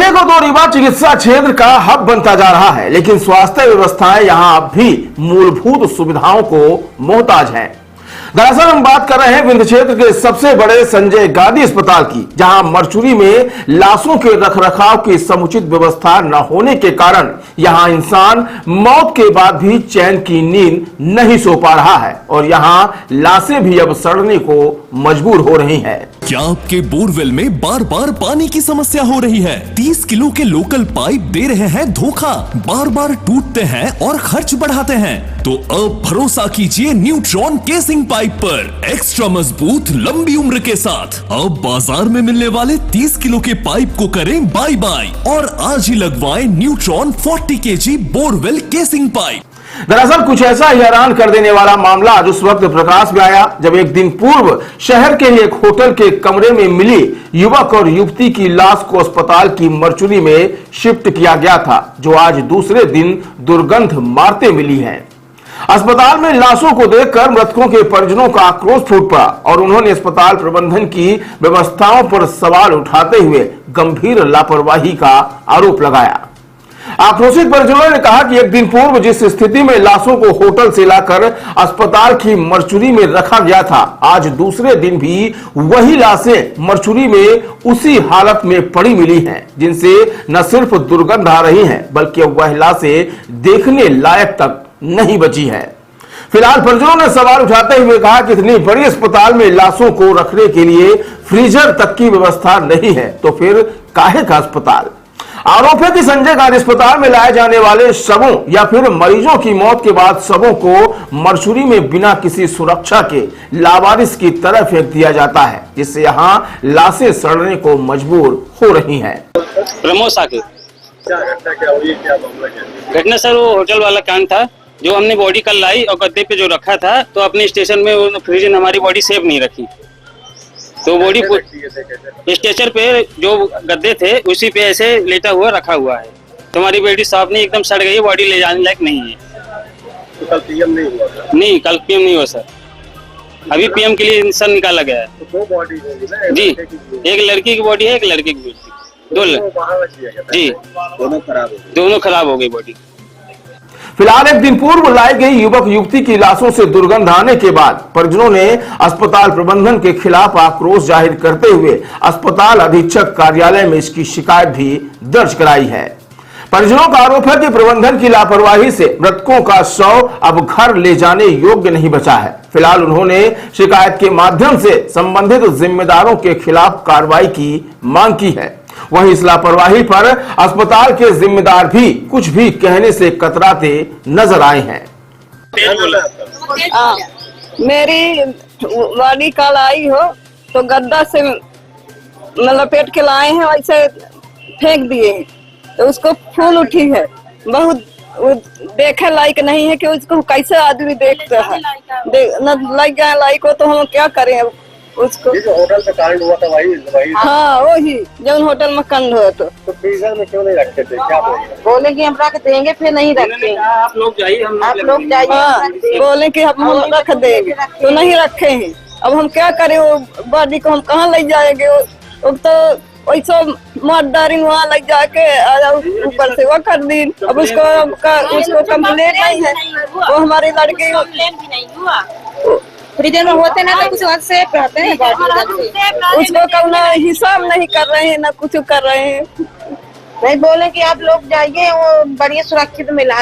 जिले को तो रीवा चिकित्सा क्षेत्र का हब बनता जा रहा है, लेकिन स्वास्थ्य व्यवस्थाएं यहां अब भी मूलभूत सुविधाओं को मोहताज हैं। दरअसल हम बात कर रहे हैं विंध्य क्षेत्र के सबसे बड़े संजय गांधी अस्पताल की, जहां मरचुरी में लाशों के रखरखाव की समुचित व्यवस्था न होने के कारण यहां इंसान मौत के बाद भी चैन की नींद नहीं सो पा रहा है और यहां लाशें भी अब सड़ने को मजबूर हो रही हैं। क्या आपके बोरवेल में बार बार पानी की समस्या हो रही है? 30 किलो के लोकल पाइप दे रहे हैं धोखा, बार बार टूटते हैं और खर्च बढ़ाते हैं। तो अब भरोसा कीजिए न्यूट्रॉन केसिंग पाइप पर, एक्स्ट्रा मजबूत लंबी उम्र के साथ। अब बाजार में मिलने वाले 30 किलो के पाइप को करें बाय बाय और आज ही लगवाएं neutron 40 kg borewell casing pipe. दरअसल कुछ ऐसा हैरान कर देने वाला मामला आज उस वक्त प्रकाश में आया जब एक दिन पूर्व शहर के एक होटल के कमरे में मिली युवक और युवती की लाश को अस्पताल की मरचुरी में शिफ्ट किया गया था, जो आज दूसरे दिन दुर्गंध मारते मिली है। अस्पताल में लाशों को देखकर मृतकों के परिजनों का आक्रोश फूट पड़ा और उन्होंने अस्पताल प्रबंधन की व्यवस्थाओं पर सवाल उठाते हुए गंभीर लापरवाही का आरोप लगाया। आक्रोशित परिजनों ने कहा कि एक दिन पूर्व जिस स्थिति में लाशों को होटल से लाकर अस्पताल की मरचुरी में रखा गया था, आज दूसरे दिन भी वही लाशें मरचुरी में उसी हालत में पड़ी मिली हैं, जिनसे न सिर्फ दुर्गंध आ रही है बल्कि वह लाशें देखने लायक तक नहीं बची है। फिलहाल परिजनों ने सवाल उठाते हुए कहा कि इतनी बड़ी अस्पताल में लाशों को रखने के लिए फ्रीजर तक की व्यवस्था नहीं है, तो फिर काहे का अस्पताल। आरोप है कि संजय गांधी अस्पताल में लाए जाने वाले शवों या फिर मरीजों की मौत के बाद शवों को मरचुरी में बिना किसी सुरक्षा के लावारिस की तरह फेंक दिया जाता है, जिससे यहां लाशें सड़ने को मजबूर हो रही हैं। प्रमोद साकिब। घटना सर वो होटल वाला कांड था, जो हमने बॉडी कल लाई और गद्दे पे जो रखा था, तो अपने स्टेशन में वो फ्रिज ने हमारी बॉडी सेफ नहीं रखी, तो बॉडी स्ट्रेचर पे जो गद्दे थे उसी पे ऐसे लेटा हुआ रखा हुआ है, तो हमारी बॉडी साफ नहीं, एकदम सड़ गई है, बॉडी ले जाने लायक नहीं है। तो कल पीएम नहीं हुआ था? नहीं, कल पीएम नहीं हुआ सर, अभी पीएम के लिए इंसान निकाला गया है। तो दो बॉडी होगी ना? जी, एक लड़की की बॉडी है, एक लड़के की बॉडी, दो जी, दोनों खराब हो गई बॉडी। फिलहाल एक दिन पूर्व लाई गई युवक युवती की लाशों से दुर्गंध आने के बाद परिजनों ने अस्पताल प्रबंधन के खिलाफ आक्रोश जाहिर करते हुए अस्पताल अधीक्षक कार्यालय में इसकी शिकायत भी दर्ज कराई है। परिजनों का आरोप है कि प्रबंधन की लापरवाही से मृतकों का शव अब घर ले जाने योग्य नहीं बचा है। फिलहाल उन्होंने शिकायत के माध्यम से संबंधित जिम्मेदारों के खिलाफ कार्रवाई की मांग की है। वहीं इस लापरवाही पर अस्पताल के जिम्मेदार भी कुछ भी कहने से कतराते नजर आए हैं। मेरी बॉडी कल आई हो तो गद्दा से लपेट के लाए हैं, वैसे फेंक दिए हैं, तो उसको फूल उठी है, बहुत देखे लायक नहीं है कि उसको कैसे आदमी देखता है, न लग गया लायक हो तो हम क्या करें उसको। जो होटल में कांड हुआ था वही हाँ वही जो होटल में कांड हुआ तो फ्रीजर में क्यों नहीं रखते थे? क्या बोले कि हम रख देंगे, फिर नहीं रखते। आप लोग जाइए, आप लोग जाइए। हाँ, बोले कि हम रख देंगे तो नहीं रखे हैं। अब हम क्या करें, वो बॉडी को हम कहाँ ले जाएंगे? वो तो वैसे मर्दारी वहाँ लग जाके ऊपर से वो कर दी। अब उसको कंप्लेंट नहीं है, वो हमारी लड़की फ्रीजर में होते ना तो कुछ वक्त से रहते हैं, उसको कौन हिसाब नहीं कर रहे हैं, ना कुछ कर रहे हैं। नहीं बोले कि आप लोग जाइए, वो बढ़िया सुरक्षित मिला।